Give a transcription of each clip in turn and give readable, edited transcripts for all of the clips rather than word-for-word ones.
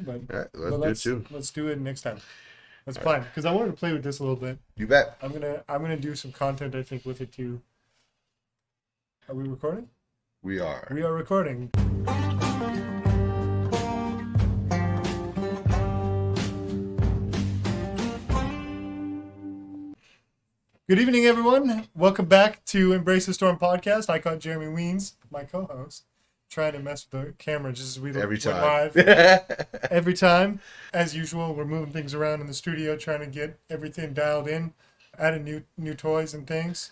but All right, let's do it soon. Let's do it next time. That's fine because I wanted to play with this a little bit. You bet. I'm gonna do some content I think with it too. Are we recording? We are. We are recording. Good evening, everyone. Welcome back to Embrace the Storm podcast. I caught Jeremy Wiens, my co-host, trying to mess with the camera just as we went live. Every time. As usual, we're moving things around in the studio, trying to get everything dialed in, adding new toys and things.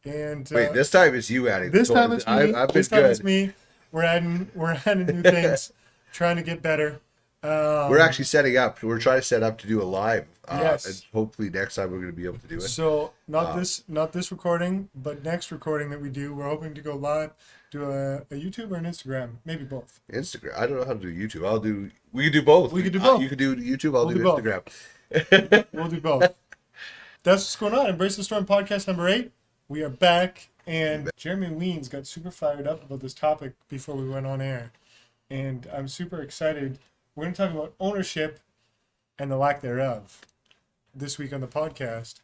And wait, this time it's you adding. This time it's me. I've been this time good. it's me. We're adding new things, trying to get better. We're actually setting up. We're trying to set up to do a live. Yes. And hopefully next time we're going to be able to do it. So not this recording, but next recording that we do, we're hoping to go live, do a YouTube or an Instagram, maybe both. Instagram. I don't know how to do YouTube. We can do both. We can do both. You can do YouTube. I'll do both. Instagram. We'll do both. That's what's going on. Embrace the Storm podcast number 8. We are back, and Jeremy Wiens got super fired up about this topic before we went on air, and I'm super excited. We're going to talk about ownership and the lack thereof this week on the podcast.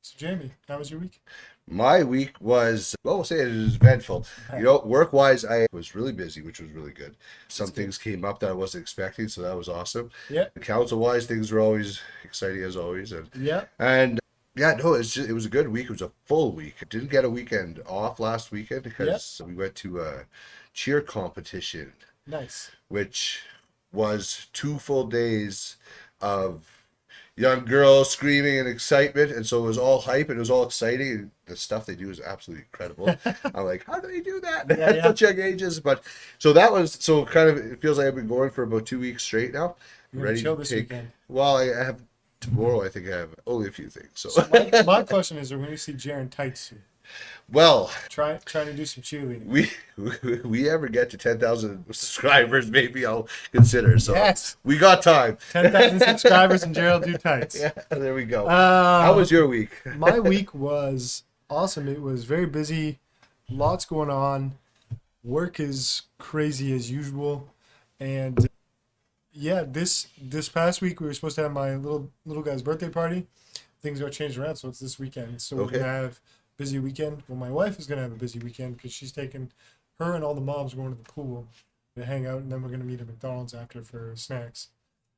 So, Jeremy, how was your week? My week was, well, we'll say it was eventful. You know, work-wise, I was really busy, which was really good. Some things came up that I wasn't expecting, so that was awesome. Yeah. Council-wise, things were always exciting as always. And yeah, no, it was a good week. It was a full week. I didn't get a weekend off last weekend because we went to a cheer competition. Nice. Which was 2 full days of young girls screaming and excitement, and so it was all hype and it was all exciting, and the stuff they do is absolutely incredible. I'm like, how do they do that at such young ages? But so kind of, it feels like I've been going for about 2 weeks straight now. You're ready to this weekend. Well, I have tomorrow. I think I have only a few things. So my question is, are we going to see Jaren tights soon? Well, trying to do some cheerleading. We ever get to 10,000 subscribers, maybe I'll consider. So yes, we got time. 10,000 subscribers and Gerald do tights. Yeah, there we go. How was your week? My week was awesome. It was very busy, lots going on. Work is crazy as usual, and yeah, this past week we were supposed to have my little guy's birthday party. Things got changed around, so it's this weekend. So we're gonna have busy weekend. Well, my wife is going to have a busy weekend because she's taking her and all the moms going to the pool to hang out, and then we're going to meet at McDonald's after for snacks.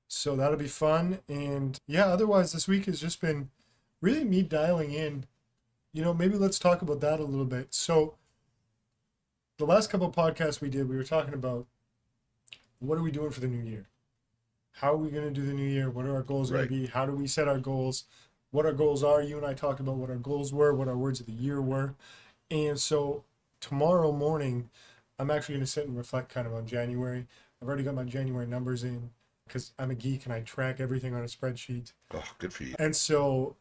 So that'll be fun. And yeah, otherwise this week has just been really me dialing in. You know, maybe let's talk about that a little bit. So the last couple of podcasts we did, we were talking about what are we doing for the new year? How are we going to do the new year? What are our goals going to be? How do we set our goals? What our goals are. You and I talked about what our goals were, what our words of the year were. And so tomorrow morning, I'm actually going to sit and reflect kind of on January. I've already got my January numbers in because I'm a geek and I track everything on a spreadsheet. Oh, good for you. And so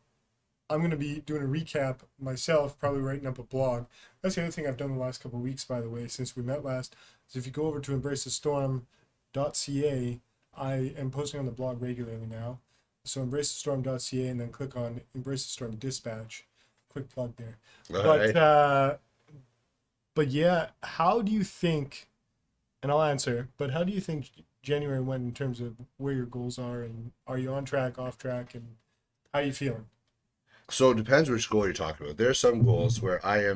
I'm going to be doing a recap myself, probably writing up a blog. That's the other thing I've done the last couple of weeks, by the way, since we met last. So if you go over to embracethestorm.ca, I am posting on the blog regularly now. So embracethestorm.ca and then click on Embrace the Storm Dispatch. Quick plug there. But yeah, how do you think, and I'll answer, but how do you think January went in terms of where your goals are, and are you on track, off track, and how are you feeling? So it depends which goal you're talking about. There are some goals where I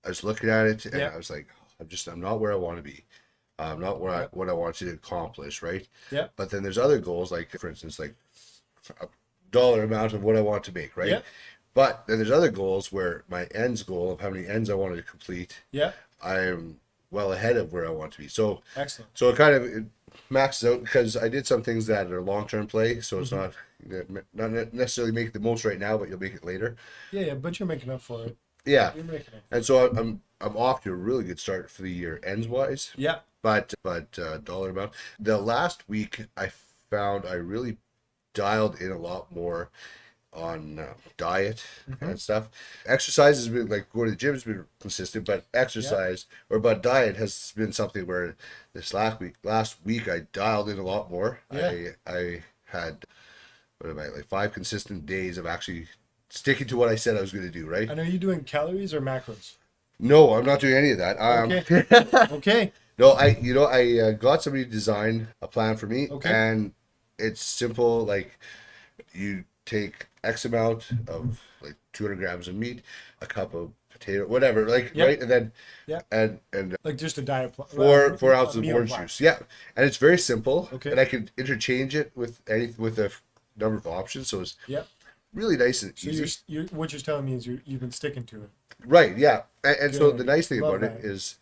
was looking at it and I was like, I'm not where I want to be. I'm not what I want to accomplish, right? Yeah. But then there's other goals, like for instance, like a dollar amount of what I want to make, right? Yeah. But then there's other goals where my ends goal of how many ends I wanted to complete. Yeah. I am well ahead of where I want to be. So excellent. So it maxes out because I did some things that are long-term play, so it's not necessarily make the most right now, but you'll make it later. Yeah, but you're making up for it. Yeah. You're making up. And so I'm off to a really good start for the year ends wise. Yeah. But dollar amount. The last week I found I really dialed in a lot more on diet and stuff. Exercise has been, like, going to the gym has been consistent, but diet has been something where this last week I dialed in a lot more. I had 5 consistent days of actually sticking to what I said I was going to do, right? And are you doing calories or macros? No, I'm not doing any of that. Okay. No, I got somebody to design a plan for me, Okay. and it's simple. Like, you take X amount of like 200 grams of meat, a cup of potato, whatever, like, Yep. right, and then Yep. and Like just a diet plan, four a ounces of meal orange plan. juice. Yeah, and it's very simple, Okay. and I can interchange it with a number of options, so it's Yep. really nice and So easy. you're what you're telling me is you've been sticking to it. Right? Yeah, and so the Good. nice thing Love about it that. is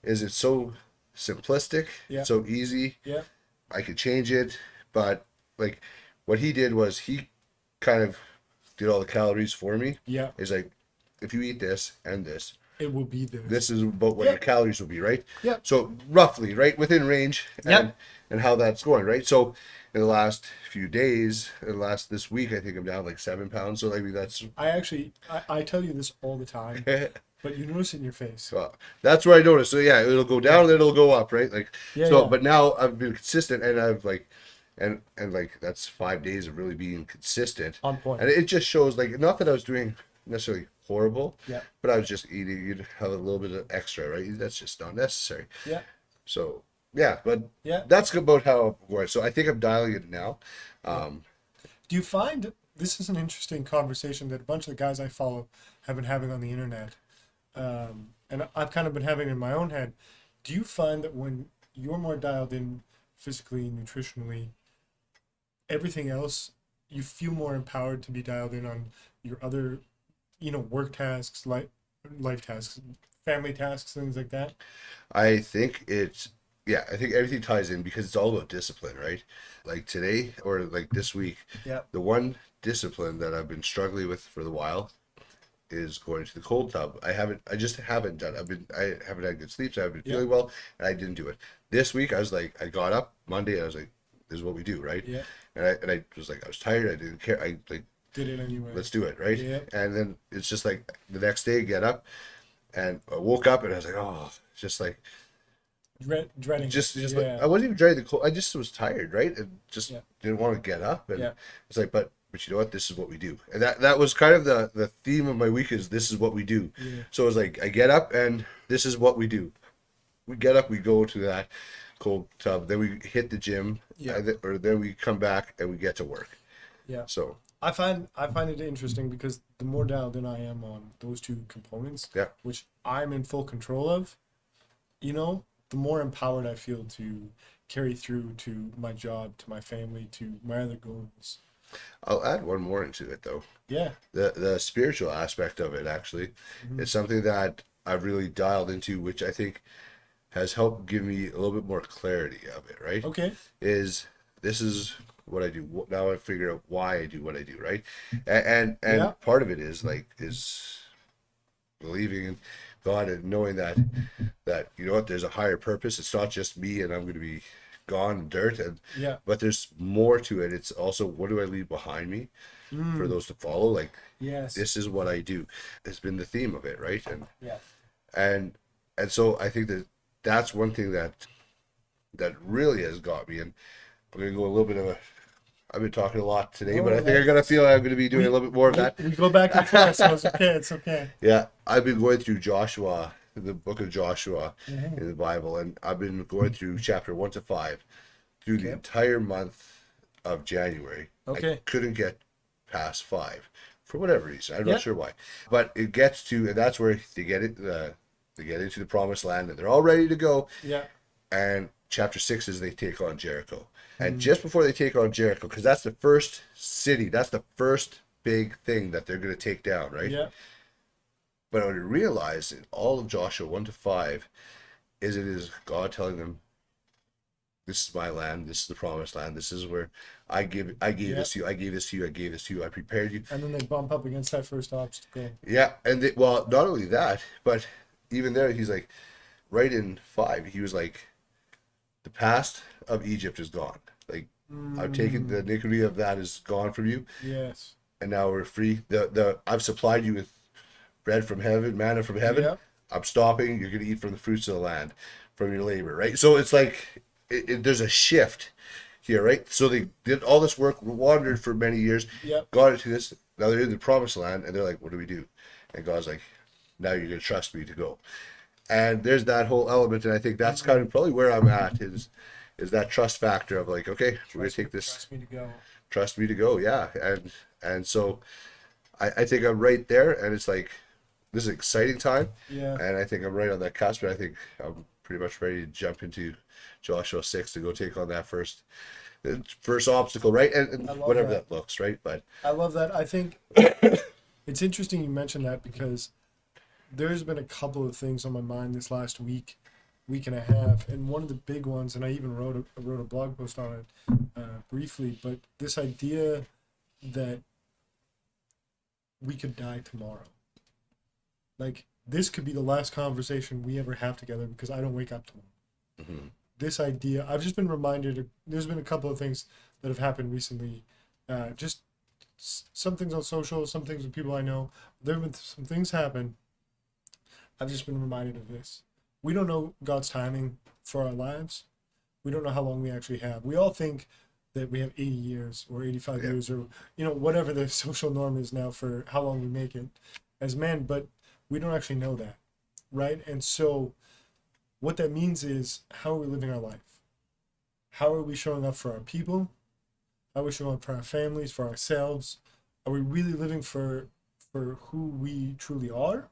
it's so simplistic, Yeah. it's so easy. Yeah. I could change it, but like what he did was he kind of did all the calories for me. Yeah. He's like, if you eat this and It will be this. this is about what your Yep. calories will be, right? Yep. So roughly, right, within range, Yep. and how that's going, right? So in the last few days, this week, I think I'm down like 7 pounds. So like that's I tell you this all the time, but you notice it in your face. well, that's where I noticed. So yeah, it'll go down, and then it'll go up, right? Like Yeah. so, Yeah. but now I've been consistent, and I've like, and like that's 5 days of really being consistent, On point. and it just shows like not that I was doing necessarily horrible, Yeah. but I was just eating. You'd have a little bit of extra, right? That's just not necessary. Yeah. So yeah, but Yeah. that's about how I'm going. So I think I'm dialing it now. Um, Do you find this is an interesting conversation that a bunch of the guys I follow have been having on the internet, and I've kind of been having in my own head. Do you find that when you're more dialed in physically, nutritionally, everything else, you feel more empowered to be dialed in on your other, work tasks, life tasks, family tasks, things like that? I think I think everything ties in because it's all about discipline, right? Like today or like this week, Yeah. the one discipline that I've been struggling with for the while is going to the cold tub. I just haven't done. I haven't had good sleep, so I've been Yeah. feeling well, and I didn't do it. This week, I was like, I got up Monday, and I was like, this is what we do, right? Yeah. And I was like, I was tired, I didn't care. I like, Did it anyway. let's do it, right? Yeah. And then it's just like the next day, get up, and I woke up, and I was like, oh, just like Dreading. just Yeah. like I wasn't even dreading the cold. I just was tired, right? And just Yeah. didn't want to get up. And Yeah. it's like, but you know what? This is what we do. And that was kind of the theme of my week is this is what we do. Yeah. So it was like I get up and this is what we do. We get up, we go to that cold tub, then we hit the gym, Yeah. or then we come back and we get to work. Yeah. So I find it interesting because the more dialed in I am on those two components, yeah, which I'm in full control of, the more empowered I feel to carry through to my job, to my family, to my other goals. I'll add one more into it though. Yeah. The spiritual aspect of it actually is something that I've really dialed into, which I think has helped give me a little bit more clarity of it, right? Okay. This is what I do. Now I figure out why I do what I do, right? And Yeah. part of it is believing in God and knowing that you know what, there's a higher purpose. It's not just me and I'm going to be gone in dirt, Yeah. but there's more to it. It's also what do I leave behind me for those to follow. Like Yes. this is what I do. It's been the theme of it, right? Yeah. And so I think that's one thing that really has got me. And I'm gonna go a little bit of a. I've been talking a lot today, but I think I got to feel I'm going to be doing a little bit more of that. We go back and forth, so it's okay. It's okay. Yeah, I've been going through Joshua, the book of Joshua in the Bible, and I've been going through chapter 1 to 5 through the entire month of January. Okay. I couldn't get past 5 for whatever reason. I'm Yeah. not sure why, but it gets to, and that's where they get it. They get into the promised land, and they're all ready to go. Yeah. And chapter 6 is they take on Jericho. And just before they take on Jericho, because that's the first city, that's the first big thing that they're going to take down, right? Yeah. But what I realized in all of Joshua 1 to 5 is it is God telling them, this is my land, this is the promised land, this is where I gave this to you, I gave this to you, I gave this to you, I prepared you. And then they bump up against that first obstacle. Yeah, and well, not only that, but even there, he's like, right in 5, he was like, the past of Egypt is gone. Like, I've taken the iniquity of that is gone from you, Yes. and now we're free. I've supplied you with bread from heaven, manna from heaven. Yeah. I'm stopping. You're going to eat from the fruits of the land, from your labor, right? So it's like there's a shift here, right? So they did all this work, wandered for many years, Yep. got into this. Now they're in the promised land, and they're like, "What do we do?" And God's like, "Now you're going to trust me to go." And there's that whole element, and I think that's kind of probably where I'm at is that trust factor of like, okay, we're gonna take this. Trust me to go. Trust me to go, yeah. And so I think I'm right there, and it's like this is an exciting time. Yeah. And I think I'm right on that cusp, and I think I'm pretty much ready to jump into Joshua 6 to go take on that first obstacle, right? And whatever that looks, right? But I love that. I think it's interesting you mentioned that because there's been a couple of things on my mind this last week and a half, and one of the big ones, and I even wrote a blog post on it briefly, but this idea that we could die tomorrow. Like, this could be the last conversation we ever have together because I don't wake up tomorrow. Mm-hmm. This idea, I've just been reminded, there's been a couple of things that have happened recently, just some things on social, some things with people I know. There have been some things happen. I've just been reminded of this. We don't know God's timing for our lives. We don't know how long we actually have. We all think that we have 80 years or 85 years or, whatever the social norm is now for how long we make it as men, but we don't actually know that, right? And so what that means is, how are we living our life? How are we showing up for our people? How are we showing up for our families, for ourselves? Are we really living for who we truly are?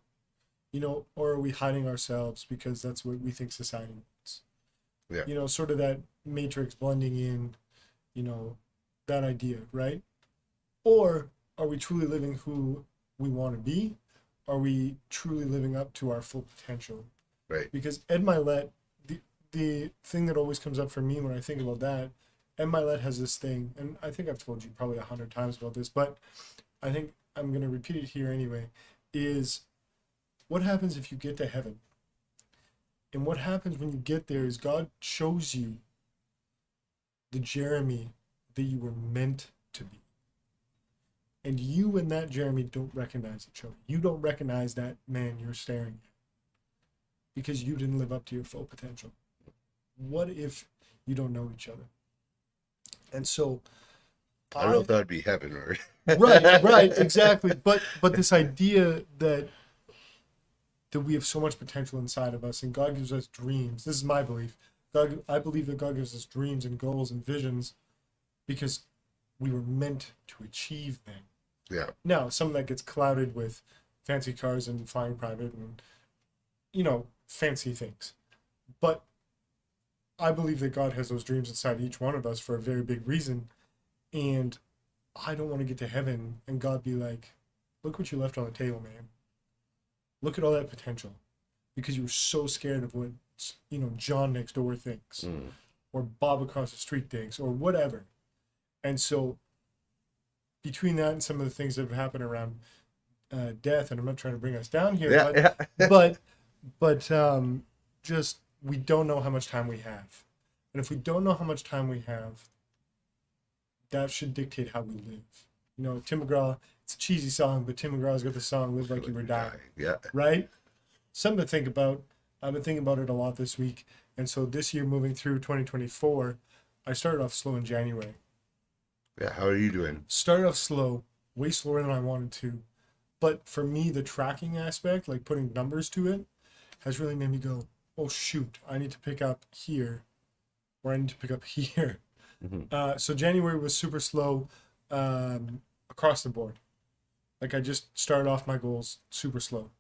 Or are we hiding ourselves because that's what we think society wants? Yeah. Sort of that matrix blending in, that idea, right? Or are we truly living who we want to be? Are we truly living up to our full potential? Right. Because Ed Milet, the thing that always comes up for me when I think about that, Ed Milet has this thing, and I think I've told you probably 100 times about this, but I think I'm going to repeat it here anyway, is what happens if you get to heaven? And what happens when you get there is God shows you the Jeremy that you were meant to be. And you and that Jeremy don't recognize each other. You don't recognize that man you're staring at because you didn't live up to your full potential. What if you don't know each other? And so I don't know if that would be heaven or right, exactly. But this idea that we have so much potential inside of us, and God gives us dreams. This is my belief. I believe that God gives us dreams and goals and visions because we were meant to achieve them. Yeah. Now, some of that gets clouded with fancy cars and flying private and, fancy things. But I believe that God has those dreams inside each one of us for a very big reason. And I don't want to get to heaven and God be like, look what you left on the table, man. Look at all that potential. Because you were so scared of what, John next door thinks. Or Bob across the street thinks. Or whatever. And so, between that and some of the things that have happened around death, and I'm not trying to bring us down here, but just we don't know how much time we have. And if we don't know how much time we have, that should dictate how we live. Tim McGraw, it's a cheesy song, but Tim McGraw's got the song "Live Like You Were Dying." Yeah. Right? Something to think about. I've been thinking about it a lot this week. And so this year, moving through 2024, I started off slow in January. Yeah, how are you doing? Started off slow, way slower than I wanted to. But for me, the tracking aspect, like putting numbers to it, has really made me go, oh, shoot, I need to pick up here, or I need to pick up here. Mm-hmm. So January was super slow across the board. Like, I just started off my goals super slow,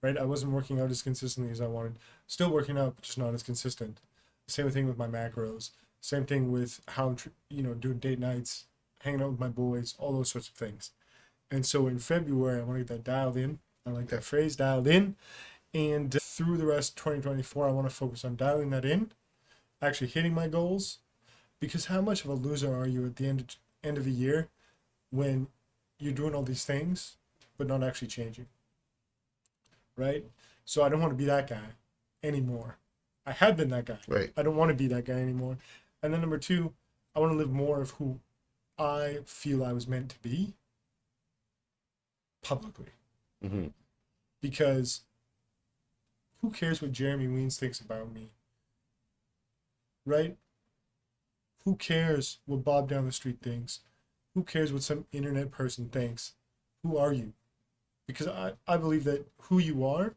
right? I wasn't working out as consistently as I wanted. Still working out, but just not as consistent. Same thing with my macros. Same thing with how I'm, doing date nights, hanging out with my boys, all those sorts of things. And so in February, I want to get that dialed in. I like that phrase, dialed in. And through the rest of 2024, I want to focus on dialing that in, actually hitting my goals. Because how much of a loser are you at the end of a year when you're doing all these things, but not actually changing? Right? So I don't want to be that guy anymore. I have been that guy. Right. I don't want to be that guy anymore. And then number two, I want to live more of who I feel I was meant to be publicly. Mm-hmm. Because who cares what Jeremy Wiens thinks about me? Right? Who cares what Bob down the street thinks? Who cares what some internet person thinks? Who are you? Because I believe that who you are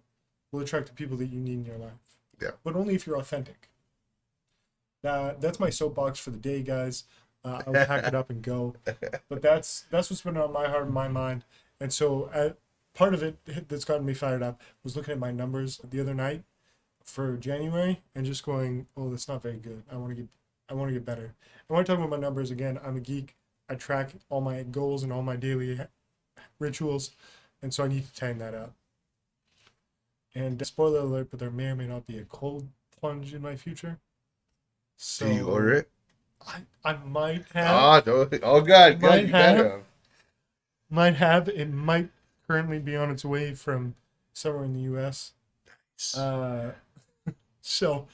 will attract the people that you need in your life. Yeah. But only if you're authentic. That's my soapbox for the day, guys. I'll pack it up and go. But that's what's been on my heart and my mind. And so part of it that's gotten me fired up was looking at my numbers the other night for January and just going, oh, that's not very good. I want to get better. And when I talk about my numbers again, I'm a geek. I track all my goals and all my daily rituals, and so I need to tighten that up. And spoiler alert, but there may or may not be a cold plunge in my future. So do you order it? I might have. Oh God, God, you better have. Might have. It might currently be on its way from somewhere in the U.S. Nice. So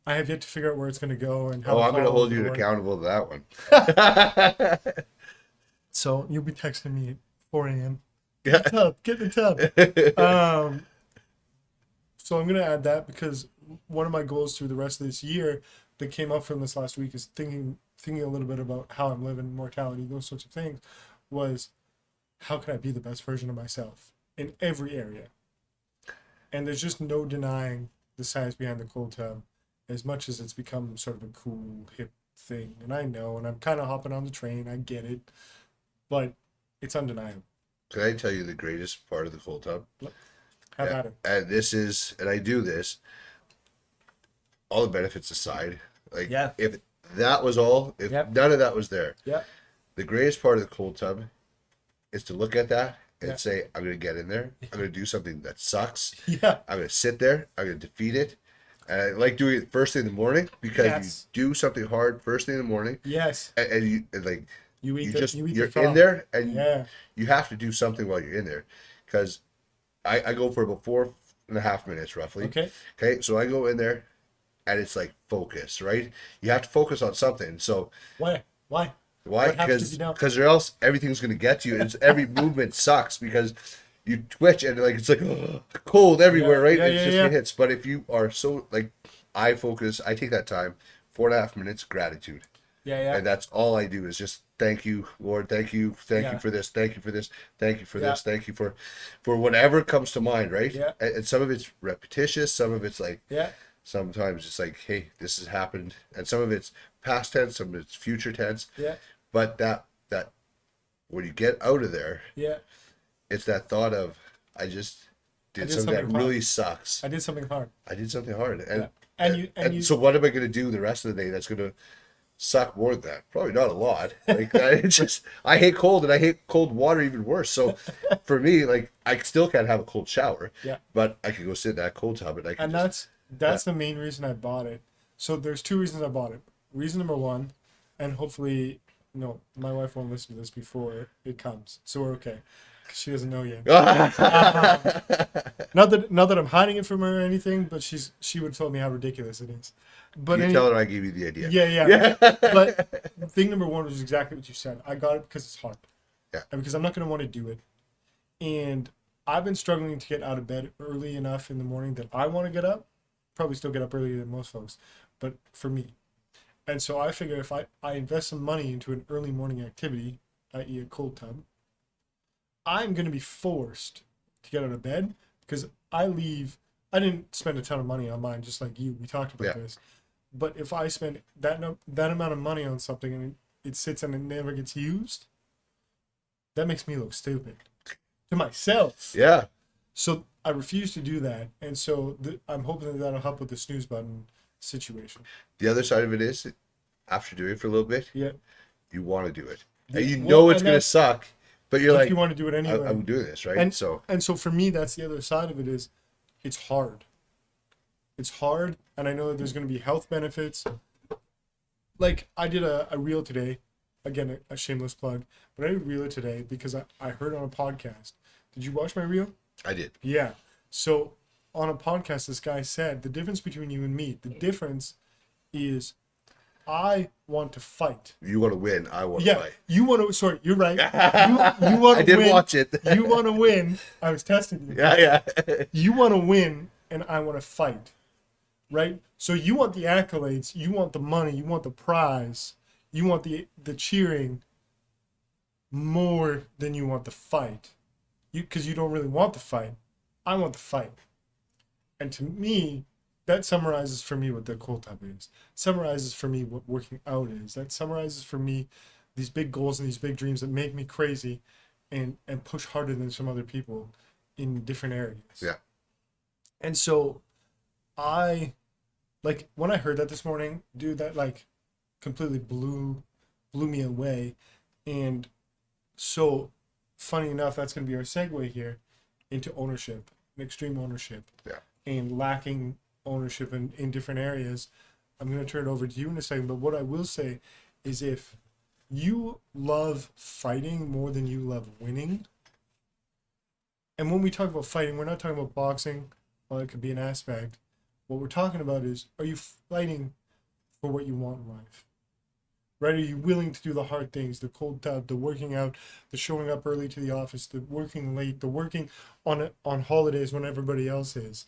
I have yet to figure out where it's going to go and how. Oh, I'm going to hold you accountable to that one. So you'll be texting me at 4 a.m. Yeah. Get in the tub. So I'm going to add that because one of my goals through the rest of this year that came up from this last week is thinking a little bit about how I'm living, mortality, those sorts of things, was how can I be the best version of myself in every area? And there's just no denying the science behind the cold tub, as much as it's become sort of a cool, hip thing. And I know, and I'm kind of hopping on the train, I get it, but it's undeniable. Can I tell you the greatest part of the cold tub? Have at it. And I do this, all the benefits aside, like if that was all, if none of that was there, the greatest part of the cold tub is to look at that and say, I'm going to get in there. I'm going to do something that sucks. I'm going to sit there. I'm going to defeat it. And I like doing it first thing in the morning because you do something hard first thing in the morning. And you like, you're in there and you have to do something while you're in there. Because I go for about 4.5 minutes roughly. Okay. So I go in there and it's like focus, right? You have to focus on something. So why? Because or else everything's gonna get you. And every movement sucks because you twitch and like it's like cold everywhere, right? It just hits. But if you are so like, I focus. I take that time, 4.5 minutes, gratitude. And that's all I do is just thank you, Lord. Thank you for this. Thank you for this. Thank you for this. Thank you for whatever comes to mind, right? And some of it's repetitious. Some of it's like sometimes it's like, hey, this has happened, and some of it's past tense, some of it's future tense. But that when you get out of there, it's that thought of I just did something that really sucks. I did something hard. And so what am I going to do the rest of the day that's going to suck more than that? Probably not a lot. Like it's just I hate cold and I hate cold water even worse. So for me, like I still can't have a cold shower. But I could go sit in that cold tub and I can. And that's the main reason I bought it. So there's two reasons I bought it. Reason number one, and hopefully, no, my wife won't listen to this before it comes, so we're okay. Cause she doesn't know yet. Not that I'm hiding it from her or anything, but she would tell me how ridiculous it is. But you tell her I gave you the idea. Yeah. But thing number one was exactly what you said. I got it because it's hard. And because I'm not going to want to do it. And I've been struggling to get out of bed early enough in the morning that I want to get up. Probably still get up earlier than most folks, but for me. And so I figure if I invest some money into an early morning activity, i.e. a cold tub, I'm going to be forced to get out of bed because I didn't spend a ton of money on mine, just like you. We talked about this. But if I spend that amount of money on something and it sits and it never gets used, that makes me look stupid to myself. So I refuse to do that. And so I'm hoping that'll help with the snooze button situation. The other side of it is, after doing it for a little bit, you want to do it. And you know it's going to suck, but you're like, you want to do it anyway. I'm doing this, right? And so for me, that's the other side of it is, it's hard. It's hard, and I know that there's going to be health benefits. Like, I did a reel today, again, a shameless plug, but I did a reel today because I heard on a podcast. Did you watch my reel? I did. Yeah. So on a podcast, this guy said the difference between you and me, the difference is I want to fight. You want to win. I want to fight. You want to. Sorry, you're right. You want to I did watch it. You want to win. I was testing you. Yeah. You want to win, and I want to fight. Right. So you want the accolades. You want the money. You want the prize. You want the cheering more than you want the fight. Because you don't really want the fight. I want the fight. And to me, that summarizes for me what the cold tub is. Summarizes for me what working out is. That summarizes for me these big goals and these big dreams that make me crazy and push harder than some other people in different areas. Yeah. And so I like when I heard that this morning, dude, that like completely blew me away. And so funny enough, that's gonna be our segue here into ownership and extreme ownership. Yeah. And lacking ownership in different areas. I'm going to turn it over to you in a second, but what I will say is if you love fighting more than you love winning, and when we talk about fighting, we're not talking about boxing, well, it could be an aspect. What we're talking about is, are you fighting for what you want in life? Right? Are you willing to do the hard things, the cold tub, the working out, the showing up early to the office, the working late, the working on holidays when everybody else is?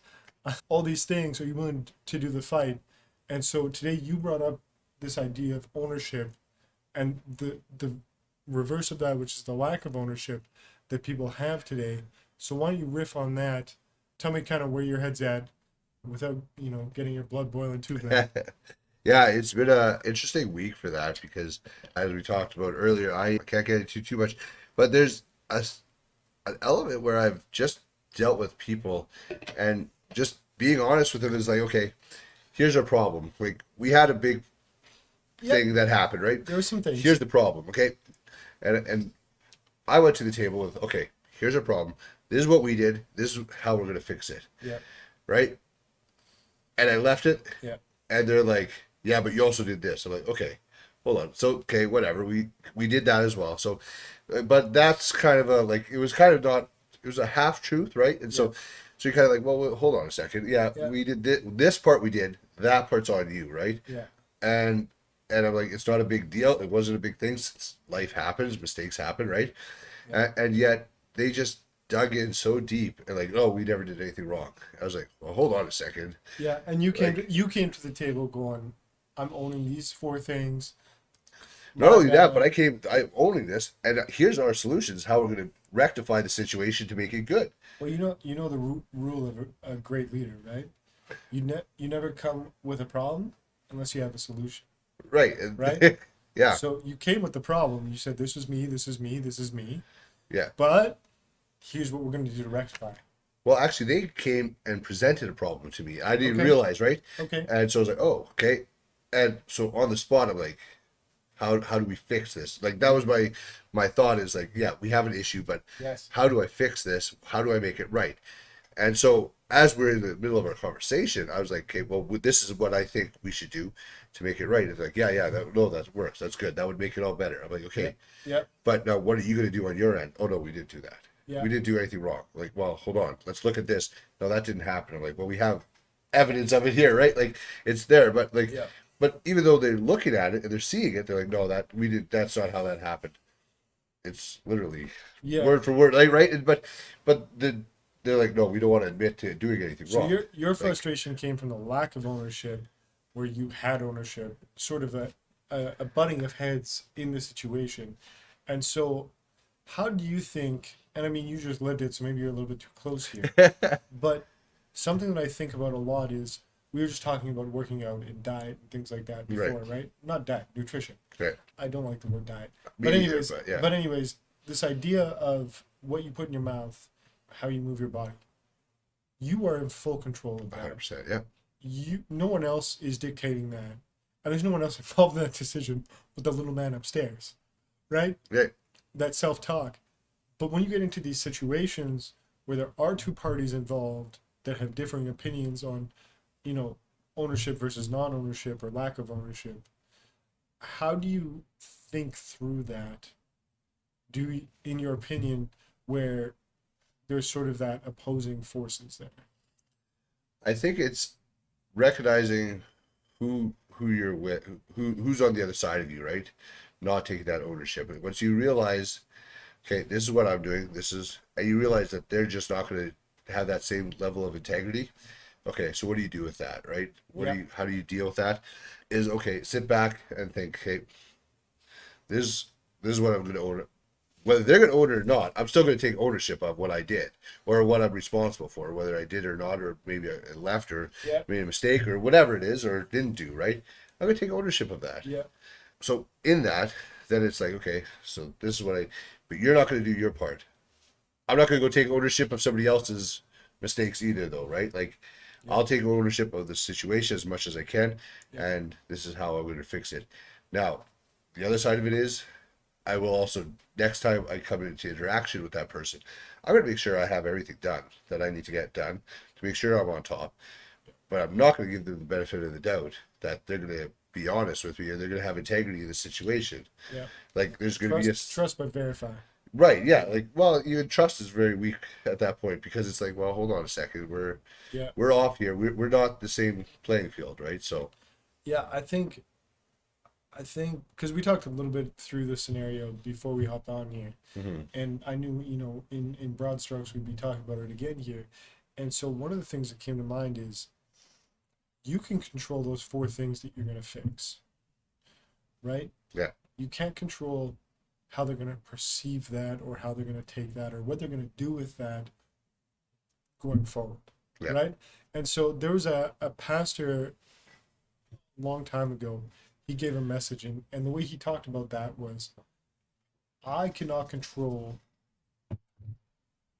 All these things, are you willing to do the fight? And so today you brought up this idea of ownership and the reverse of that, which is the lack of ownership that people have today. So why don't you riff on that? Tell me kind of where your head's at without, getting your blood boiling too bad. Yeah, it's been a interesting week for that because, as we talked about earlier, I can't get into too much, but there's an element where I've just dealt with people and just being honest with them is like, okay, here's our problem. Like, we had a big thing that happened, right? There were some things. Here's the problem, okay? And I went to the table with, okay, here's our problem. This is what we did. This is how we're going to fix it. Yeah. Right? And I left it. Yeah. And they're like, yeah, but you also did this. I'm like, okay, hold on. So, okay, whatever. We did that as well. So, but that's kind of it was kind of not, it was a half truth, right? And so you're kind of like, well, hold on a second. Yeah, we did this part we did. That part's on you, right? Yeah. And I'm like, it's not a big deal. It wasn't a big thing since life happens, mistakes happen, right? Yeah. And yet they just dug in so deep and like, oh, we never did anything wrong. I was like, well, hold on a second. Yeah, and you came to the table going, I'm owning these 4 things. Not only that, but I'm owning this, and here's our solutions, how we're going to rectify the situation to make it good. Well, you know the rule of a great leader, right? You never come with a problem unless you have a solution. Right. Right? Yeah. So you came with the problem. You said, this is me, this is me, this is me. Yeah. But here's what we're going to do to rectify. Well, actually, they came and presented a problem to me. I didn't realize, right? Okay. And so I was like, oh, okay. And so on the spot, I'm like, how do we fix this? Like, that was my thought is like, yeah, we have an issue, but how do I fix this? How do I make it right? And so as we're in the middle of our conversation, I was like, okay, well, this is what I think we should do to make it right. It's like, that works. That's good. That would make it all better. I'm like, okay. Yeah. But now what are you going to do on your end? Oh, no, we didn't do that. Yeah. We didn't do anything wrong. Like, well, hold on. Let's look at this. No, that didn't happen. I'm like, well, we have evidence of it here, right? Like, it's there. But but even though they're looking at it and they're seeing it, they're like, no, that's not how that happened. It's literally word for word, like, right? But they're like, no, we don't want to admit to doing anything wrong. So your frustration came from the lack of ownership, where you had ownership, sort of a butting of heads in the situation. And so how do you think, and I mean, you just lived it, so maybe you're a little bit too close here, but something that I think about a lot is, we were just talking about working out and diet and things like that before, right? Not diet, nutrition. Right. I don't like the word diet. But anyways, this idea of what you put in your mouth, how you move your body, you are in full control of that. 100%, yeah. No one else is dictating that. And there's no one else involved in that decision but the little man upstairs, right? Yeah. That self-talk. But when you get into these situations where there are 2 parties involved that have differing opinions on, ownership versus non-ownership or lack of ownership, how do you think through that? In your opinion, where there's sort of that opposing forces there? I think it's recognizing who you're with, who's on the other side of you, right? Not taking that ownership. And once you realize, okay, this is what I'm doing, and you realize that they're just not going to have that same level of integrity. Okay, so what do you do with that, right? How do you deal with that? Is, okay, sit back and think, okay, this is what I'm going to own. whether they're going to own it or not, I'm still going to take ownership of what I did or what I'm responsible for, whether I did or not, or maybe I left or made a mistake or whatever it is or didn't do, right? I'm going to take ownership of that. Yeah. So in that, then it's like, okay, so this is what but you're not going to do your part. I'm not going to go take ownership of somebody else's mistakes either, though, right? Like, I'll take ownership of the situation as much as I can, and this is how I'm going to fix it. Now, the other side of it is, I will also, next time I come into interaction with that person, I'm going to make sure I have everything done that I need to get done to make sure I'm on top. But I'm not going to give them the benefit of the doubt that they're going to be honest with me and they're going to have integrity in the situation. Yeah. Like, there's going to be a trust but verify. Right, yeah. Like, well, even trust is very weak at that point because it's like, well, hold on a second. We're off here. We're not the same playing field, right? So, yeah, I think because we talked a little bit through the scenario before we hopped on here, and I knew, in broad strokes we'd be talking about it again here, and so one of the things that came to mind is you can control those 4 things that you're going to fix, right? Yeah. You can't control how they're going to perceive that or how they're going to take that or what they're going to do with that going forward, right? And so there was a pastor a long time ago. He gave a message, and the way he talked about that was, I cannot control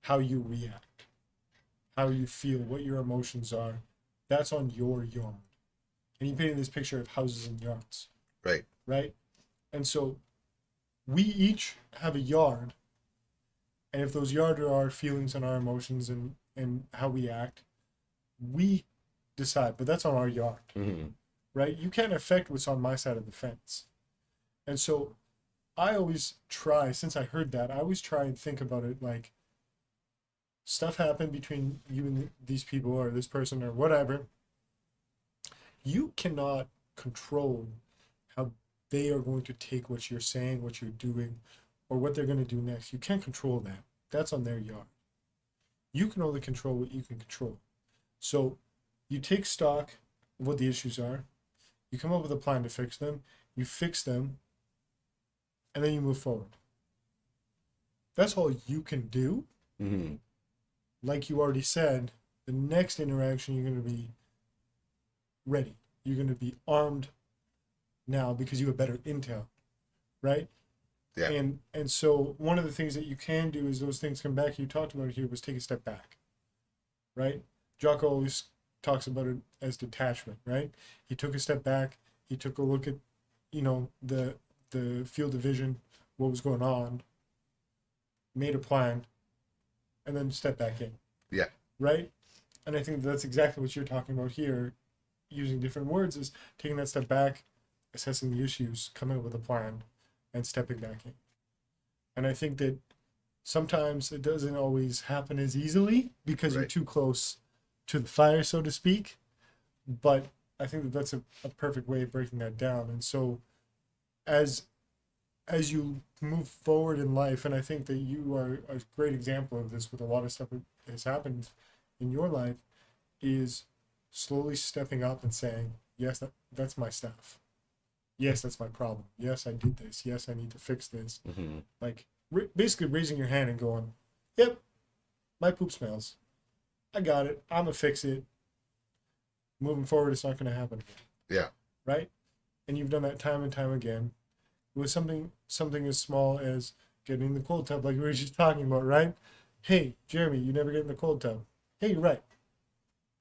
how you react, how you feel, what your emotions are. That's on your yard. And he painted this picture of houses and yards. right. Right? And so we each have a yard, and if those yard are our feelings and our emotions and how we act, we decide, but that's on our yard. Right? You can't affect what's on my side of the fence. And so I always try, since I heard that, I always try and think about it like, stuff happened between you and these people or this person or whatever. You cannot control how they are going to take what you're saying, what you're doing, or what they're going to do next. You can't control that. That's on their yard. You can only control what you can control. So you take stock of what the issues are. You come up with a plan to fix them. You fix them. And then you move forward. That's all you can do. Like you already said, the next interaction you're going to be ready. You're going to be armed now because you have better intel, right? Yeah. And so one of the things that you can do is those things come back. You talked about it here was take a step back, right? Jocko always talks about it as detachment, right? He took a step back. He took a look at, the field of vision, what was going on, made a plan, and then step back in. Yeah. Right? And I think that's exactly what you're talking about here, using different words, is taking that step back, assessing the issues, coming up with a plan, and stepping back in. And I think that sometimes it doesn't always happen as easily because you're too close to the fire, so to speak. But I think that that's a perfect way of breaking that down. And so as you move forward in life, and I think that you are a great example of this with a lot of stuff that has happened in your life, is slowly stepping up and saying, yes, that's my stuff. Yes, that's my problem. Yes, I did this. Yes, I need to fix this. Like basically raising your hand and going, yep, my poop smells. I got it. I'm going to fix it. Moving forward, it's not going to happen again. Yeah. Right? And you've done that time and time again. It was something as small as getting in the cold tub, like we were just talking about, right? Hey, Jeremy, you never get in the cold tub. Hey, you're right.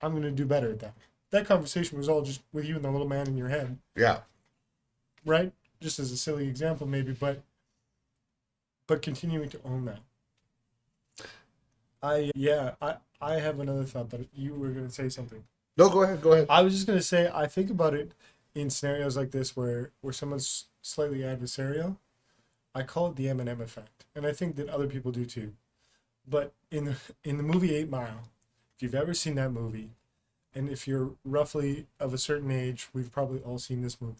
I'm going to do better at that. That conversation was all just with you and the little man in your head. Yeah. Right? Just as a silly example, maybe, but continuing to own that. I have another thought, but you were going to say something. No, go ahead. I was just going to say, I think about it in scenarios like this where someone's slightly adversarial. I call it the Eminem effect, and I think that other people do too. But in the movie 8 Mile, if you've ever seen that movie, and if you're roughly of a certain age, we've probably all seen this movie,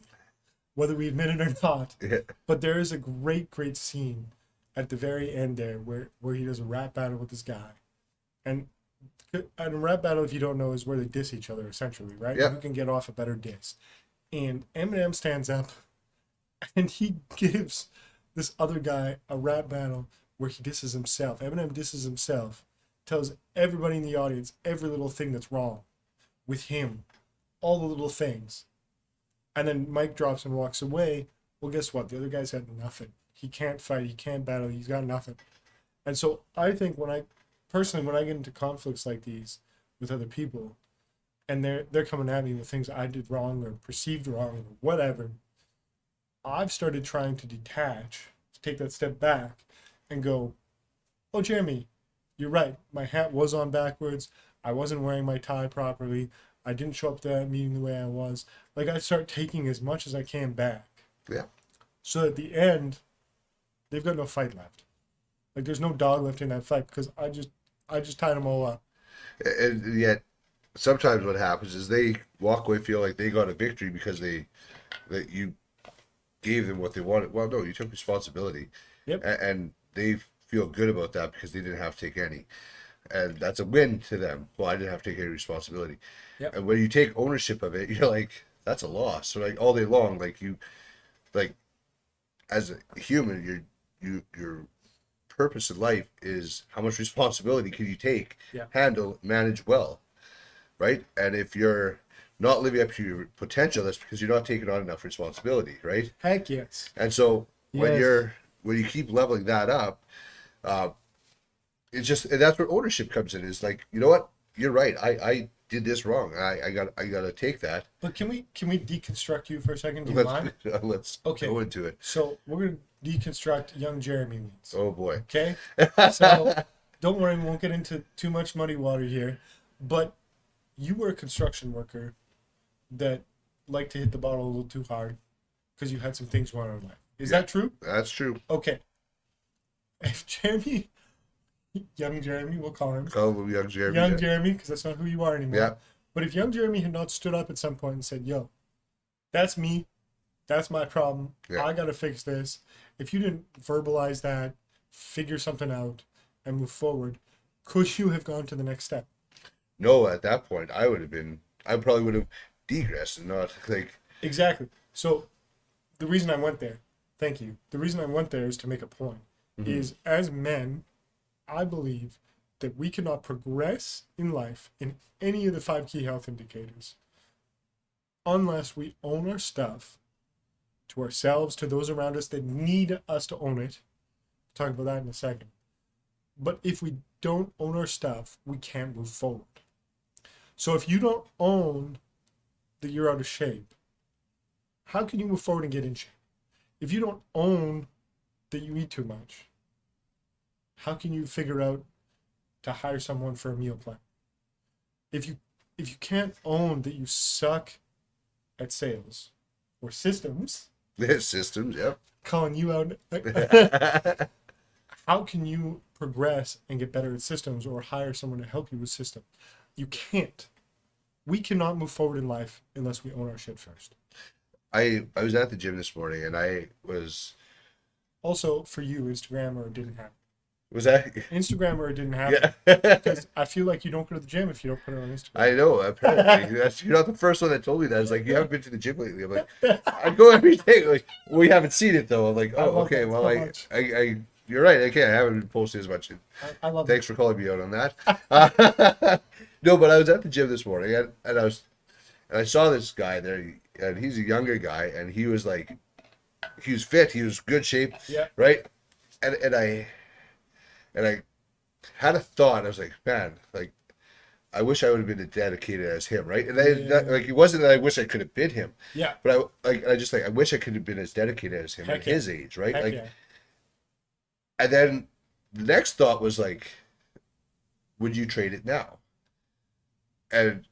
whether we admit it or not. Yeah. But there is a great scene at the very end there where he does a rap battle with this guy. And a rap battle, if you don't know, is where they diss each other, essentially, right? Yeah. Who can get off a better diss. And Eminem stands up and he gives this other guy a rap battle where he disses himself. Eminem disses himself, tells everybody in the audience every little thing that's wrong with him, all the little things. And then Mike drops and walks away. Well, guess what? The other guy's got nothing. He can't fight. He can't battle. He's got nothing. And so I think when I get into conflicts like these with other people, and they're coming at me with things I did wrong or perceived wrong or whatever, I've started trying to detach, to take that step back and go, oh, Jeremy, you're right. My hat was on backwards. I wasn't wearing my tie properly. I didn't show up to that meeting the way I was. Like, I start taking as much as I can back. Yeah. So at the end, they've got no fight left. Like, there's no dog left in that fight because I just tied them all up. And yet, sometimes what happens is they walk away, feel like they got a victory because that you gave them what they wanted. Well, no, you took responsibility. Yep. And they feel good about that because they didn't have to take any. And that's a win to them. Well, I didn't have to take any responsibility. Yep. And when you take ownership of it, you're like, that's a loss. So like all day long, as a human, your purpose in life is how much responsibility can you take, handle, manage well, right? And if you're not living up to your potential, that's because you're not taking on enough responsibility, right? Heck yes. And so Yes. when you keep leveling that up, it's just, and that's where ownership comes in. Is like, you know what? You're right. I did this wrong. I got to take that. But can we deconstruct you for a second? Do you mind? Let's Okay. go into it. So we're gonna deconstruct young Jeremy Wiens. Oh boy. Okay. So don't worry, we won't get into too much muddy water here. But you were a construction worker that liked to hit the bottle a little too hard because you had some things going on in life. Is that true? That's true. Okay. If Jeremy, young Jeremy, we'll call him. Call him young Jeremy. Young Jeremy, because that's not who you are anymore. Yeah. But if young Jeremy had not stood up at some point and said, yo, that's me. That's my problem. Yeah. I got to fix this. If you didn't verbalize that, figure something out, and move forward, could you have gone to the next step? No, at that point, I probably would have degressed and not like. Exactly. So the reason I went there, thank you. The reason I went there is to make a point. Is as men, I believe that we cannot progress in life in any of the 5 key health indicators unless we own our stuff to ourselves, to those around us that need us to own it. We'll talk about that in a second. But if we don't own our stuff, we can't move forward. So if you don't own that you're out of shape, how can you move forward and get in shape? If you don't own that you eat too much, how can you figure out to hire someone for a meal plan? If you can't own that you suck at sales or systems, Systems, yeah. calling you out, how can you progress and get better at systems or hire someone to help you with systems? You can't. We cannot move forward in life unless we own our shit first. I was at the gym this morning and I was. Also, for you, Instagram or it didn't happen. Was that Instagram or it didn't happen? Yeah. Because I feel like you don't go to the gym if you don't put it on Instagram. I know. Apparently, you're not the first one that told me that. It's like, you haven't been to the gym lately. I'm like, I go every day. Like, we haven't seen it though. I'm like, oh, okay. Well, I you're right. Okay, I haven't been posting as much. I love Thanks for calling me out on that. No, but I was at the gym this morning and I saw this guy there, and he's a younger guy, and he was like, he was fit, he was good shape, Yeah. right? And I had a thought. I was like, man, like, I wish I would have been as dedicated as him, right? And it wasn't that I wish I could have been him, Yeah. but I wish I could have been as dedicated as him at his age, right? Heck Like, yeah. and then the next thought was like, would you trade it now? And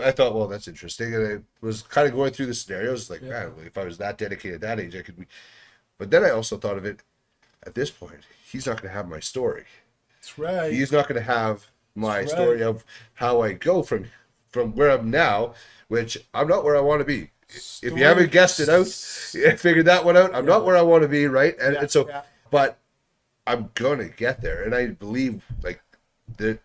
I thought, well, that's interesting. And I was kind of going through the scenarios, like, man, if I was that dedicated at that age, I could be. But then I also thought of it, at this point, he's not going to have my story. That's right. He's not going to have my story of how I go from where I'm now, which I'm not where I want to be. If you haven't guessed it out, figured that one out, I'm not where I want to be, right? And so, but I'm going to get there. And I believe, like, that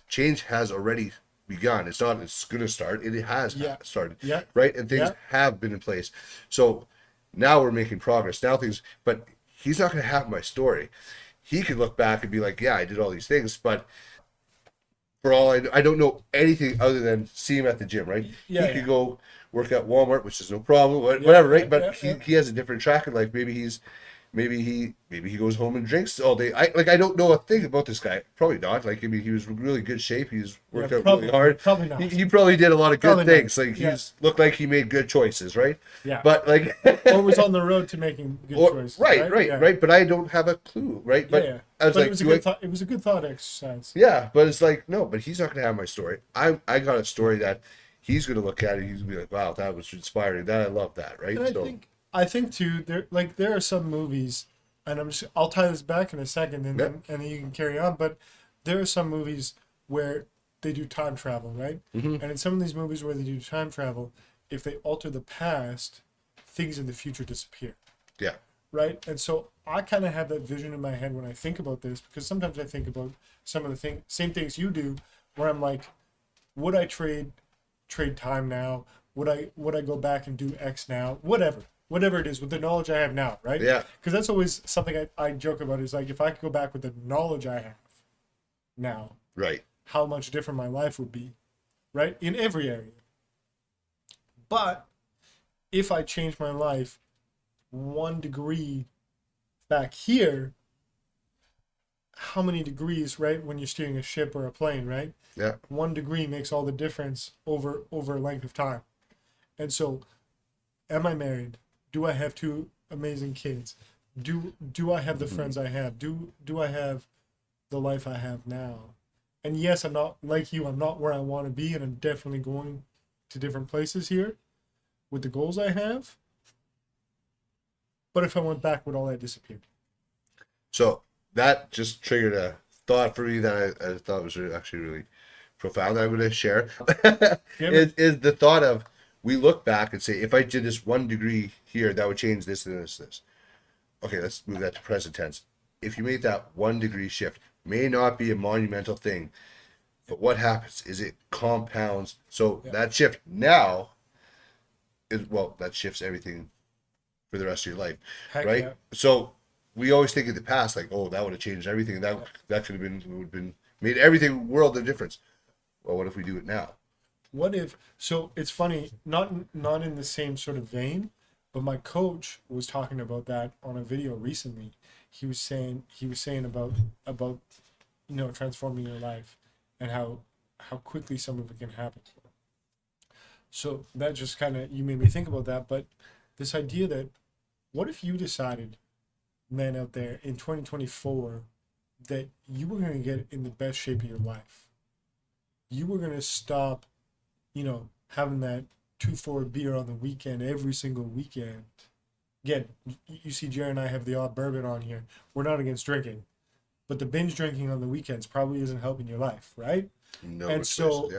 change has already begun. It's not, it's going to start. It has started, right? And things have been in place. So now we're making progress. Now things, but he's not going to have my story. He could look back and be like, yeah, I did all these things, but for all I don't know anything other than see him at the gym, right? Yeah, He could go work at Walmart, which is no problem, yeah, whatever, right? yeah, But yeah. he has a different track in life. Maybe he goes home and drinks all day. I don't know a thing about this guy. Probably not. Like, I mean, he was in really good shape. He's worked out Probably, really hard. probably not. He probably did a lot of good Probably not. things. Like, Yeah. he's looked like he made good choices, right? Yeah. But like, or was on the road to making good choices. Right. But I don't have a clue, right? But yeah. I was but like, it was a good thought. It was a good thought exercise. yeah, but it's like, no, but he's not going to have my story. I got a story that he's going to look at it. He's going to be like, wow, that was inspiring. That I love that, right? And I think too, there are some movies, and I'll tie this back in a second, and then you can carry on. But there are some movies where they do time travel, right? Mm-hmm. And in some of these movies where they do time travel, if they alter the past, things in the future disappear. Yeah. Right? And so I kind of have that vision in my head when I think about this, because sometimes I think about some of the same things you do, where I'm like, would I trade time now? Would I go back and do X now? Whatever it is, with the knowledge I have now, right? Yeah. Because that's always something I joke about, is like, if I could go back with the knowledge I have now, Right. how much different my life would be, right? In every area. But if I change my life 1 degree back here, how many degrees, right, when you're steering a ship or a plane, right? Yeah. 1 degree makes all the difference over a length of time. And so, am I married? Do I have 2 amazing kids? Do I have the friends I have? Do I have the life I have now? And yes, I'm not like you. I'm not where I want to be, and I'm definitely going to different places here with the goals I have. But if I went back, would all that disappear? So that just triggered a thought for me that I thought was actually really profound. I'm going to share. is the thought of, we look back and say, if I did this 1 degree here, that would change this and this. Okay, let's move that to present tense. If you made that 1 degree shift, may not be a monumental thing, but what happens is it compounds. So that shift now that shifts everything for the rest of your life. Heck right? Yeah. So we always think of the past like, oh, that would have changed everything. That could have been made everything world of difference. Well, what if we do it now? What if? So it's funny, not in the same sort of vein, but my coach was talking about that on a video recently. He was saying about transforming your life, and how quickly some of it can happen. So that just kind of, you made me think about that. But this idea that, what if you decided, man out there, in 2024, that you were going to get in the best shape of your life? You were going to stop, having that 2-4 beer on the weekend every single weekend. Again, you see Jerry and I have the odd bourbon on here. We're not against drinking, but the binge drinking on the weekends probably isn't helping your life, right? No. And so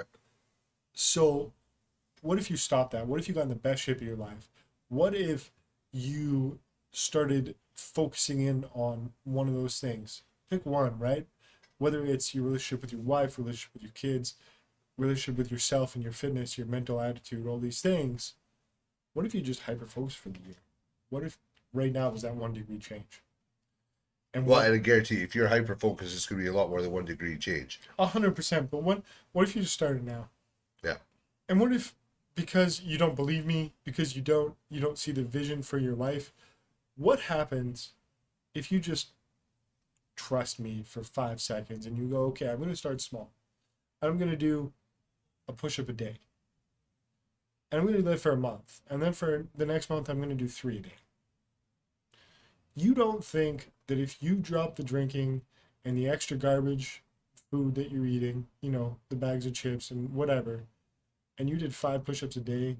what if you stopped that? What if you got in the best shape of your life? What if you started focusing in on one of those things? Pick one, right? Whether it's your relationship with your wife, relationship with your kids, relationship with yourself and your fitness, your mental attitude, all these things. What if you just hyper-focus for the year? What if right now was that 1 degree change? And I guarantee you, if you're hyper-focused, it's going to be a lot more than 1 degree change. 100%. But what if you just started now? Yeah. And what if, because you don't believe me, because you don't see the vision for your life, what happens if you just trust me for 5 seconds and you go, okay, I'm going to start small. I'm going to do a push-up a day. And I'm going to do that for a month. And then for the next month, I'm going to do 3 a day. You don't think that if you drop the drinking and the extra garbage food that you're eating, the bags of chips and whatever, and you did 5 push-ups a day,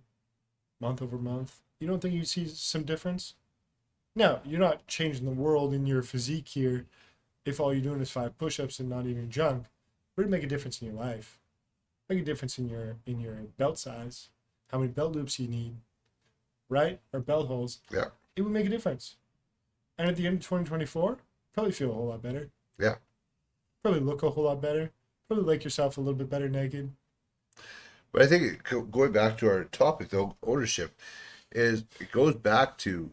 month over month, you don't think you'd see some difference? No, you're not changing the world in your physique here if all you're doing is 5 push-ups and not eating junk. But it'd make a difference in your life. Make a difference in your belt size, how many belt loops you need, right? Or belt holes. Yeah. It would make a difference. And at the end of 2024, probably feel a whole lot better. Yeah. Probably look a whole lot better. Probably like yourself a little bit better naked. But I think going back to our topic, though, ownership, it goes back to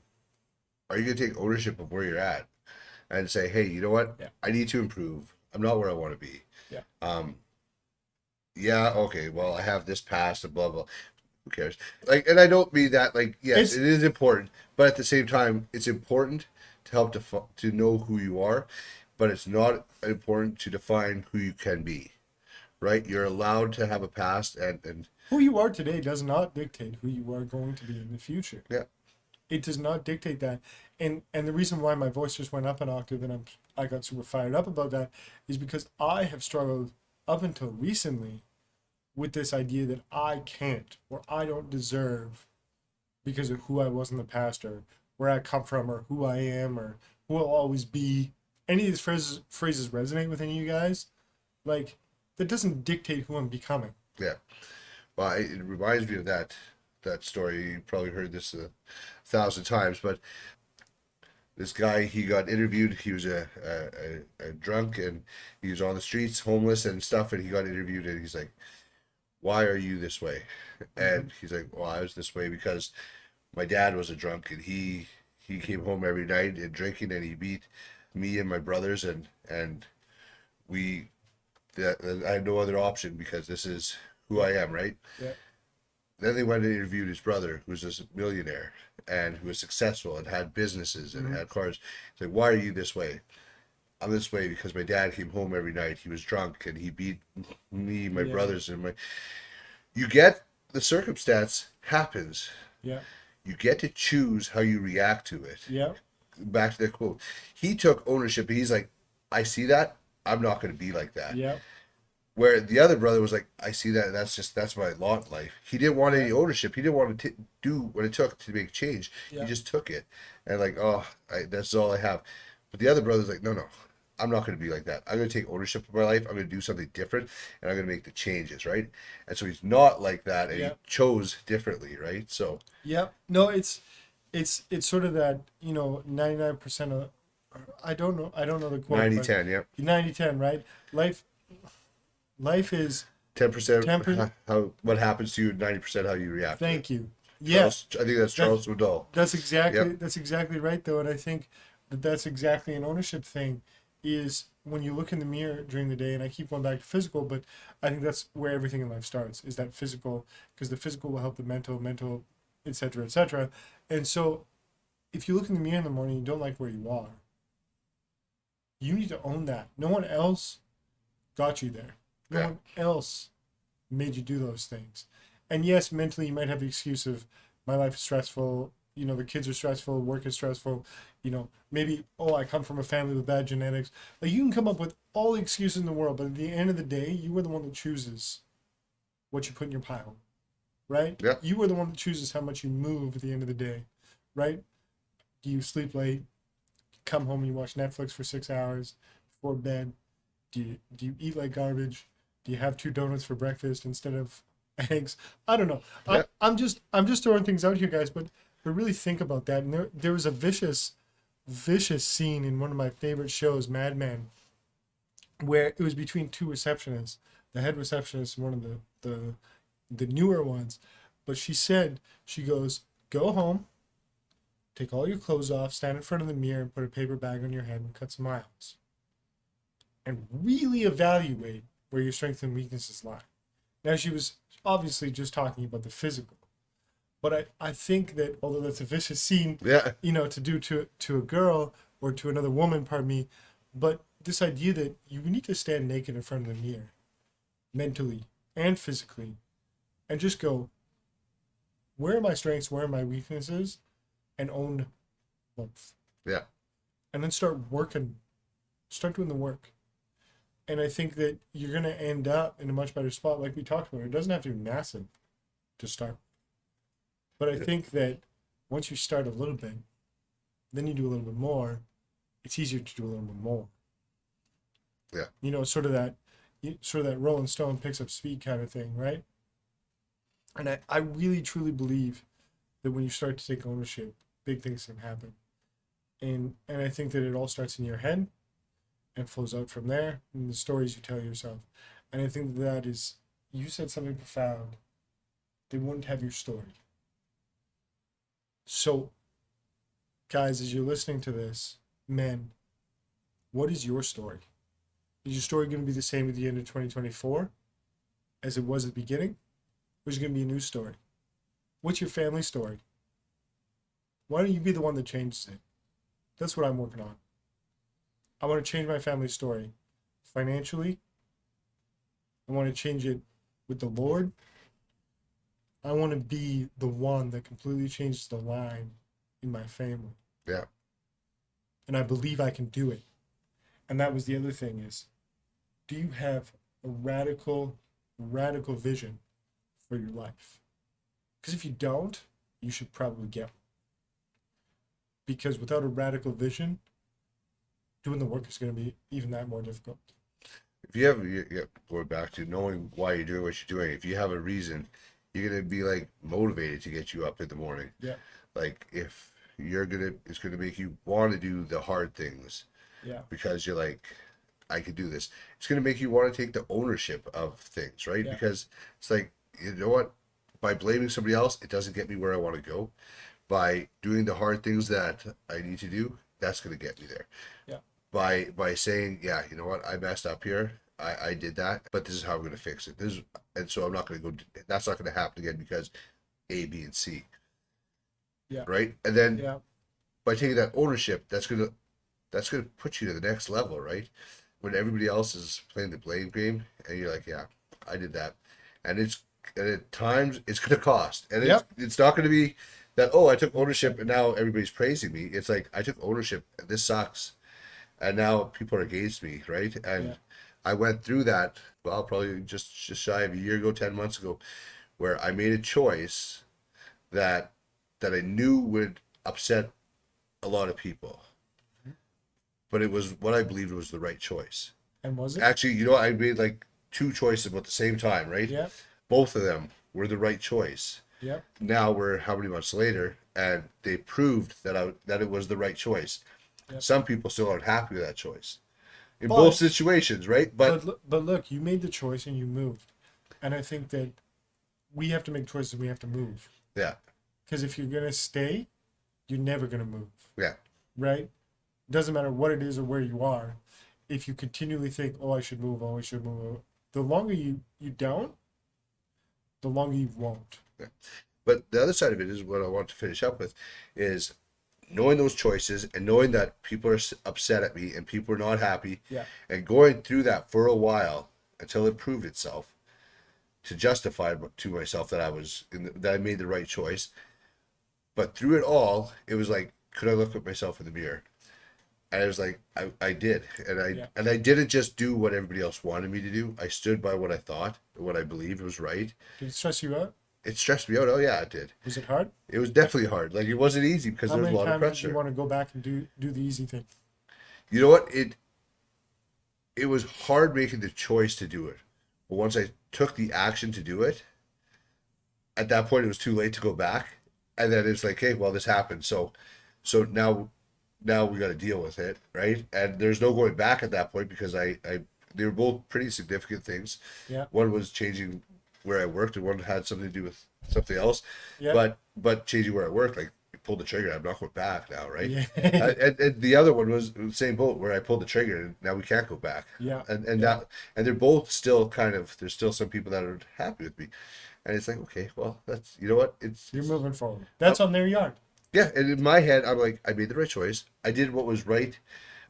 are you going to take ownership of where you're at and say, hey, you know what? Yeah. I need to improve. I'm not where I want to be. Yeah. Yeah, okay, well, I have this past and blah, blah. Who cares? Like, and I don't mean that, like, yes, it is important, but at the same time, it's important to help to know who you are, but it's not important to define who you can be, right? You're allowed to have a past, and who you are today does not dictate who you are going to be in the future. Yeah. It does not dictate that. And the reason why my voice just went up an octave and I got super fired up about that is because I have struggled up until recently with this idea that I can't or I don't deserve because of who I was in the past or where I come from or who I am or who I'll always be. Any of these phrases resonate with any of you guys? Like, that doesn't dictate who I'm becoming. Yeah. Well, it reminds me of that story. You probably heard this 1,000 times, but this guy, he got interviewed. He was a drunk, and he was on the streets, homeless and stuff, and he got interviewed, and he's like, why are you this way? And he's like, well, I was this way because my dad was a drunk, and he came home every night and drinking, and he beat me and my brothers, and we I had no other option because this is who I am, right? Yeah. Then they went and interviewed his brother, who's a millionaire and who was successful and had businesses and had cars. He's like, why are you this way? I'm this way because my dad came home every night. He was drunk and he beat me, my brothers, and my. You get the circumstance happens. Yeah. You get to choose how you react to it. Yeah. Back to that quote. He took ownership. He's like, I see that. I'm not going to be like that. Yeah. Where the other brother was like, I see that. That's my lot in life. He didn't want any ownership. He didn't want to do what it took to make change. Yeah. He just took it. And like, oh, that's all I have. But the other brother's like, no, I'm not going to be like that. I'm going to take ownership of my life. I'm going to do something different, and I'm going to make the changes, right? And so he's not like that, and he chose differently, right? So yeah, no, it's sort of that, 99% of, I don't know the quote. 90-10, yeah. 90-10, right? Life is 10% what happens to you, 90% how you react. Thank you. Charles, I think that's Charles Woodall. That's exactly right, though, and I think that's exactly an ownership thing. Is when you look in the mirror during the day, and I keep going back to physical, but I think that's where everything in life starts, is that physical, because the physical will help the mental, etc., etc. And so if you look in the mirror in the morning and you don't like where you are, you need to own that. No one else got you there. No one else made you do those things. And yes, mentally you might have the excuse of, my life is stressful, the kids are stressful, work is stressful, maybe, I come from a family with bad genetics. Like, you can come up with all the excuses in the world, but at the end of the day, you are the one that chooses what you put in your pile, right? Yeah. You are the one that chooses how much you move at the end of the day, right? Do you sleep late? Come home and you watch Netflix for 6 hours before bed? Do you eat like garbage? Do you have 2 donuts for breakfast instead of eggs? I don't know. Yeah. I'm just throwing things out here, guys, but really think about that. And there was a vicious scene in one of my favorite shows, Mad Men, where it was between 2 receptionists, the head receptionist and one of the newer ones. But she goes, go home, take all your clothes off, stand in front of the mirror and put a paper bag on your head and cut some miles. And really evaluate where your strengths and weaknesses lie. Now, she was obviously just talking about the physical. But I think that, although that's a vicious scene, to do to a girl or to another woman, pardon me, but this idea that you need to stand naked in front of the mirror, mentally and physically, and just go, where are my strengths, where are my weaknesses, and own both. Yeah. And then start doing the work. And I think that you're going to end up in a much better spot, like we talked about. It doesn't have to be massive to start. But I think that once you start a little bit, then you do a little bit more, it's easier to do a little bit more. Yeah. Sort of that Rolling Stone picks up speed kind of thing, right? And I really, truly believe that when you start to take ownership, big things can happen. And I think that it all starts in your head and flows out from there, and the stories you tell yourself. And I think that is, you said something profound. They wouldn't have your story. So guys, as you're listening to this, men, what is your story? Is your story going to be the same at the end of 2024 as it was at the beginning? Or is it going to be a new story? What's your family story? Why don't you be the one that changes it? That's what I'm working on. I want to change my family story financially. I want to change it with the Lord. I want to be the one that completely changes the line in my family. Yeah. And I believe I can do it. And that was the other thing is, do you have a radical vision for your life? Because if you don't, you should probably get one. Because without a radical vision, doing the work is going to be even that more difficult. If you have, going back to knowing why you're doing what you're doing, if you have a reason, you're going to be like motivated to get you up in the morning. Yeah. Like if it's going to make you want to do the hard things. Yeah. Because you're like, I could do this. It's going to make you want to take the ownership of things, right? Yeah. Because it's like, you know what? By blaming somebody else, it doesn't get me where I want to go. By doing the hard things that I need to do, that's going to get me there. Yeah. By saying, yeah, you know what? I messed up here. I did that, but this is how I'm going to fix it. And so I'm not going to go. That's not going to happen again because A, B, and C. Yeah. Right. And then yeah. by taking that ownership, that's going to put you to the next level, right? When everybody else is playing the blame game, and you're like, yeah, I did that, and at times it's going to cost, and it's not going to be that, oh, I took ownership and now everybody's praising me. It's like I took ownership and this sucks, and now people are against me, right? And I went through that, well, probably just shy of a year ago, 10 months ago, where I made a choice that I knew would upset a lot of people. But it was what I believed was the right choice. And was it? Actually, you know, I made like two choices about the same time, right? Yeah. Both of them were the right choice. Yeah. Now we're how many months later, and they proved that it was the right choice. Yep. Some people still aren't happy with that choice. In both situations, right? But look, you made the choice and you moved. And I think that we have to make choices and we have to move. Yeah. Because if you're going to stay, you're never going to move. Yeah. Right? Doesn't matter what it is or where you are. If you continually think, oh, I should move, the longer you don't, the longer you won't. Yeah. But the other side of it is what I want to finish up with is knowing those choices and knowing that people are upset at me and people are not happy, and going through that for a while until it proved itself to justify to myself that I made the right choice. But through it all, it was like, could I look at myself in the mirror? And I was like, I did. And I didn't just do what everybody else wanted me to do. I stood by what I thought, what I believed was right. Did it stress you out? It stressed me out. Oh, yeah, it did. Was it hard? It was definitely hard. Like, it wasn't easy because there was a lot of pressure. How many times did you want to go back and do the easy thing? You know what? It was hard making the choice to do it. But once I took the action to do it, at that point, it was too late to go back. And then it's like, hey, well, this happened. So now we got to deal with it, right? And there's no going back at that point because they were both pretty significant things. Yeah. One was changing where I worked, and one had something to do with something else. Yeah. But changing where I worked, like, pulled the trigger. I'm not going back now, right? Yeah. and the other one was the same boat where I pulled the trigger, and now we can't go back. Yeah. And they're both still there's still some people that are happy with me, and it's like, okay, well, that's, you know what, you're moving forward. That's on their yard. Yeah, and in my head, I'm like, I made the right choice. I did what was right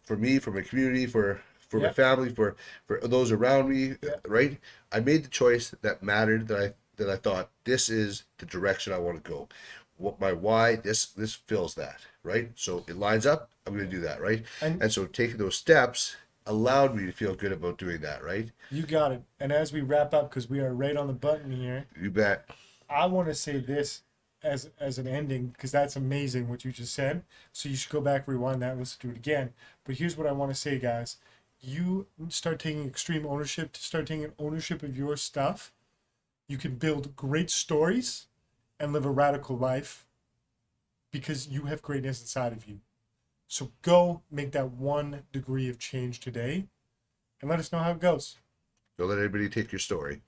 for me, for my community, for my family, for those around me, right? I made the choice that mattered, that I thought, this is the direction I want to go. What my why, this fills that, right? So it lines up, I'm going to do that, right? And so taking those steps allowed me to feel good about doing that, right? You got it. And as we wrap up, because we are right on the button here. You bet. I want to say this as an ending, because that's amazing what you just said. So you should go back, rewind that, listen to it again. But here's what I want to say, guys. You start taking extreme ownership, start taking ownership of your stuff. You can build great stories and live a radical life because you have greatness inside of you. So go make that 1 degree of change today and let us know how it goes. Don't let anybody take your story.